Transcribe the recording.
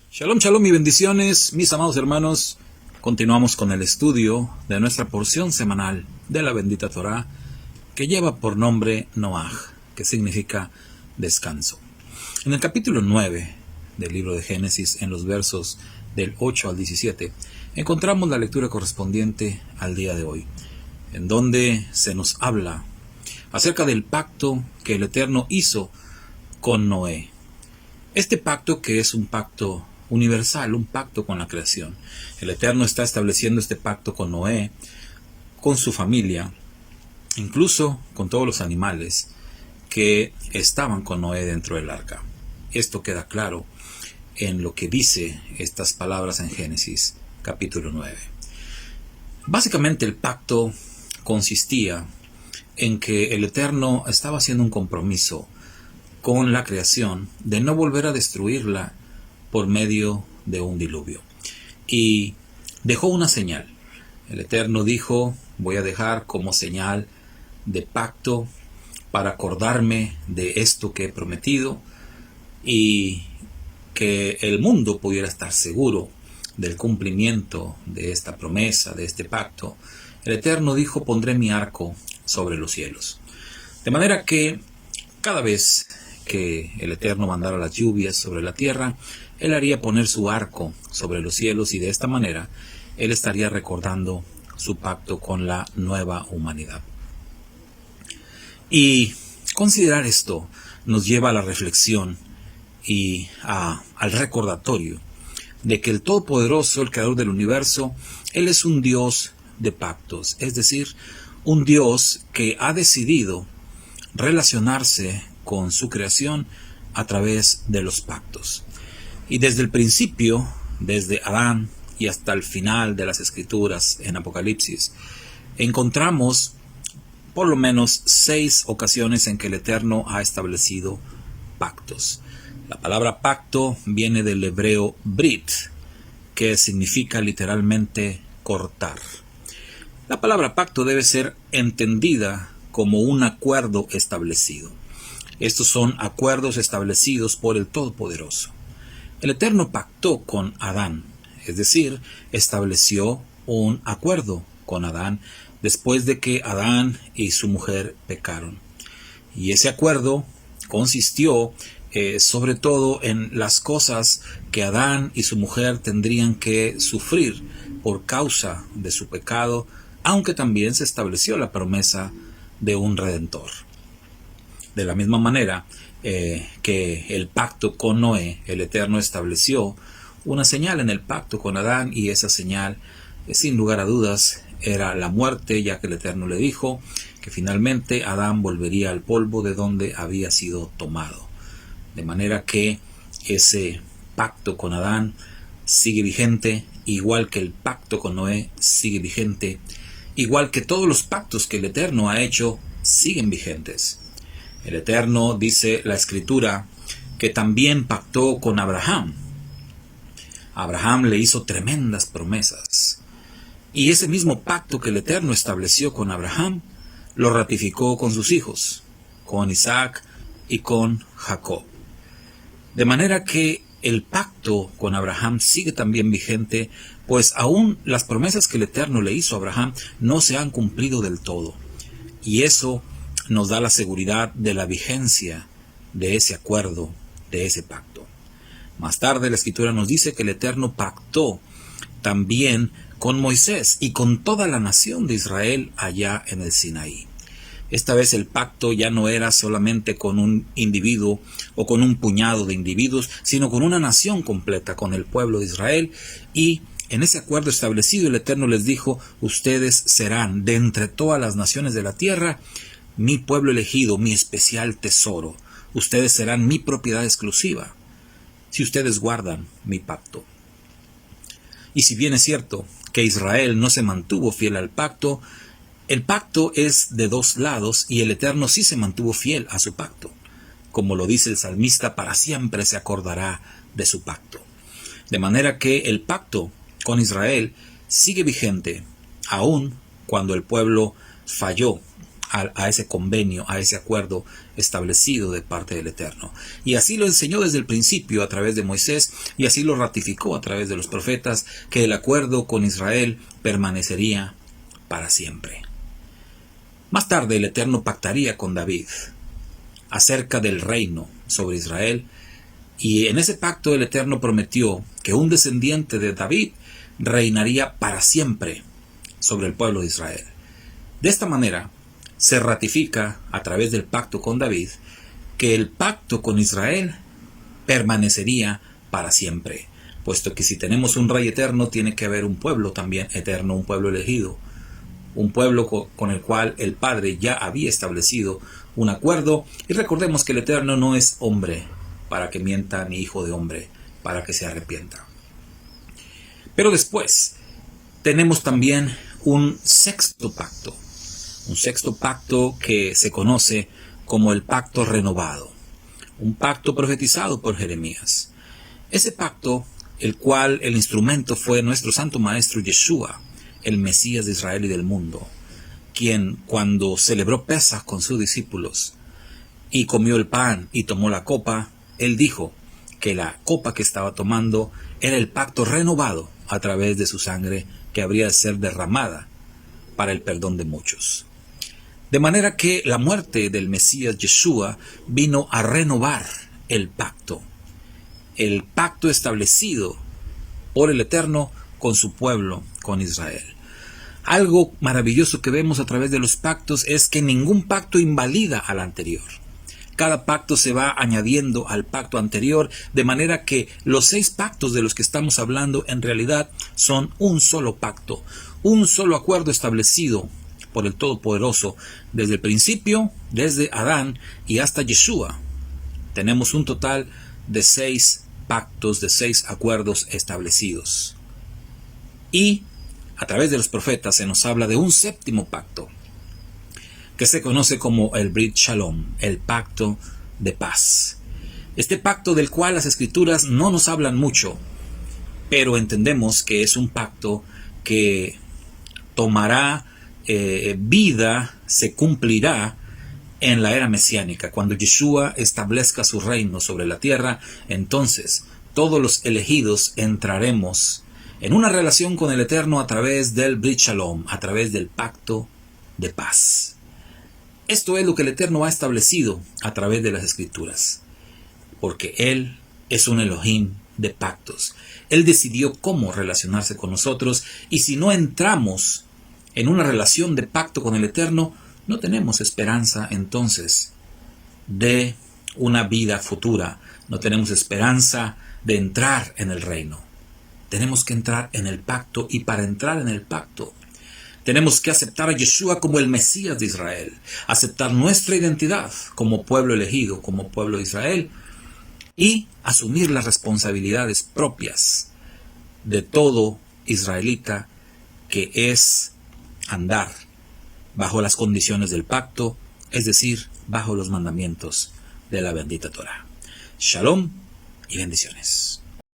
Shalom, shalom y bendiciones, mis amados hermanos. Continuamos con el estudio de nuestra porción semanal de la bendita Torá, que lleva por nombre Noaj, que significa descanso. En el capítulo 9 del libro de Génesis, en los versos del 8 al 17, encontramos la lectura correspondiente al día de hoy, en donde se nos habla acerca del pacto que el Eterno hizo con Noé. Este pacto, que es un pacto universal, un pacto con la creación. El Eterno está estableciendo este pacto con Noé, con su familia, incluso con todos los animales que estaban con Noé dentro del arca. Esto queda claro en lo que dice estas palabras en Génesis capítulo 9. Básicamente el pacto consistía en que el Eterno estaba haciendo un compromiso con la creación de no volver a destruirla por medio de un diluvio. Y dejó una señal. El Eterno dijo: voy a dejar como señal de pacto para acordarme de esto que he prometido y que el mundo pudiera estar seguro del cumplimiento de esta promesa, de este pacto. El Eterno dijo: pondré mi arco sobre los cielos. De manera que cada vez que el Eterno mandara las lluvias sobre la tierra, Él haría poner su arco sobre los cielos, y de esta manera Él estaría recordando su pacto con la nueva humanidad. Y considerar esto nos lleva a la reflexión y al recordatorio de que el Todopoderoso, el Creador del universo, Él es un Dios de pactos, es decir, un Dios que ha decidido relacionarse con su creación a través de los pactos. Y desde el principio, desde Adán y hasta el final de las Escrituras en Apocalipsis, encontramos por lo menos 6 ocasiones en que el Eterno ha establecido pactos. La palabra pacto viene del hebreo brit, que significa literalmente cortar. La palabra pacto debe ser entendida como un acuerdo establecido. Estos son acuerdos establecidos por el Todopoderoso. El Eterno pactó con Adán, es decir, estableció un acuerdo con Adán después de que Adán y su mujer pecaron. Y ese acuerdo consistió sobre todo en las cosas que Adán y su mujer tendrían que sufrir por causa de su pecado, aunque también se estableció la promesa de un redentor. De la misma manera que el pacto con Noé, el Eterno estableció una señal en el pacto con Adán, y esa señal, sin lugar a dudas, era la muerte, ya que el Eterno le dijo que finalmente Adán volvería al polvo de donde había sido tomado. De manera que ese pacto con Adán sigue vigente, igual que el pacto con Noé sigue vigente, igual que todos los pactos que el Eterno ha hecho siguen vigentes. El Eterno, dice la Escritura, que también pactó con Abraham. Abraham le hizo tremendas promesas. Y ese mismo pacto que el Eterno estableció con Abraham, lo ratificó con sus hijos, con Isaac y con Jacob. De manera que el pacto con Abraham sigue también vigente, pues aún las promesas que el Eterno le hizo a Abraham no se han cumplido del todo. Y eso nos da la seguridad de la vigencia de ese acuerdo, de ese pacto. Más tarde la Escritura nos dice que el Eterno pactó también con Moisés y con toda la nación de Israel allá en el Sinaí. Esta vez el pacto ya no era solamente con un individuo o con un puñado de individuos, sino con una nación completa, con el pueblo de Israel. Y en ese acuerdo establecido, el Eterno les dijo: ustedes serán de entre todas las naciones de la tierra mi pueblo elegido, mi especial tesoro. Ustedes serán mi propiedad exclusiva, si ustedes guardan mi pacto. Y si bien es cierto que Israel no se mantuvo fiel al pacto, el pacto es de dos lados, y el Eterno sí se mantuvo fiel a su pacto. Como lo dice el salmista, para siempre se acordará de su pacto. De manera que el pacto con Israel sigue vigente, aun cuando el pueblo falló a ese convenio, a ese acuerdo establecido de parte del Eterno. Y así lo enseñó desde el principio a través de Moisés, y así lo ratificó a través de los profetas, que el acuerdo con Israel permanecería para siempre. Más tarde el Eterno pactaría con David acerca del reino sobre Israel, y en ese pacto el Eterno prometió que un descendiente de David reinaría para siempre sobre el pueblo de Israel. De esta manera se ratifica a través del pacto con David que el pacto con Israel permanecería para siempre, puesto que si tenemos un rey eterno tiene que haber un pueblo también eterno, un pueblo elegido, un pueblo con el cual el Padre ya había establecido un acuerdo. Y recordemos que el Eterno no es hombre para que mienta, ni hijo de hombre para que se arrepienta. Pero después tenemos también un sexto pacto que se conoce como el pacto renovado, un pacto profetizado por Jeremías. Ese pacto, el cual el instrumento fue nuestro Santo Maestro Yeshua, el Mesías de Israel y del mundo, quien cuando celebró Pesaj con sus discípulos y comió el pan y tomó la copa, él dijo que la copa que estaba tomando era el pacto renovado a través de su sangre que habría de ser derramada para el perdón de muchos. De manera que la muerte del Mesías Yeshua vino a renovar el pacto establecido por el Eterno con su pueblo, con Israel. Algo maravilloso que vemos a través de los pactos es que ningún pacto invalida al anterior. Cada pacto se va añadiendo al pacto anterior, de manera que los 6 pactos de los que estamos hablando en realidad son un solo pacto, un solo acuerdo establecido por el Todopoderoso desde el principio, desde Adán y hasta Yeshua. Tenemos un total de 6 pactos, de 6 acuerdos establecidos. Y a través de los profetas se nos habla de un 7º pacto, que se conoce como el Brit Shalom, el pacto de paz. Este pacto del cual las Escrituras no nos hablan mucho, pero entendemos que es un pacto que tomará vida, se cumplirá en la era mesiánica. Cuando Yeshua establezca su reino sobre la tierra, entonces todos los elegidos entraremos en una relación con el Eterno a través del Brit Shalom, a través del pacto de paz. Esto es lo que el Eterno ha establecido a través de las Escrituras, porque Él es un Elohim de pactos. Él decidió cómo relacionarse con nosotros, y si no entramos en una relación de pacto con el Eterno, no tenemos esperanza entonces de una vida futura, no tenemos esperanza de entrar en el reino. Tenemos que entrar en el pacto, y para entrar en el pacto tenemos que aceptar a Yeshua como el Mesías de Israel, aceptar nuestra identidad como pueblo elegido, como pueblo de Israel, y asumir las responsabilidades propias de todo israelita, que es andar bajo las condiciones del pacto, es decir, bajo los mandamientos de la bendita Torah. Shalom y bendiciones.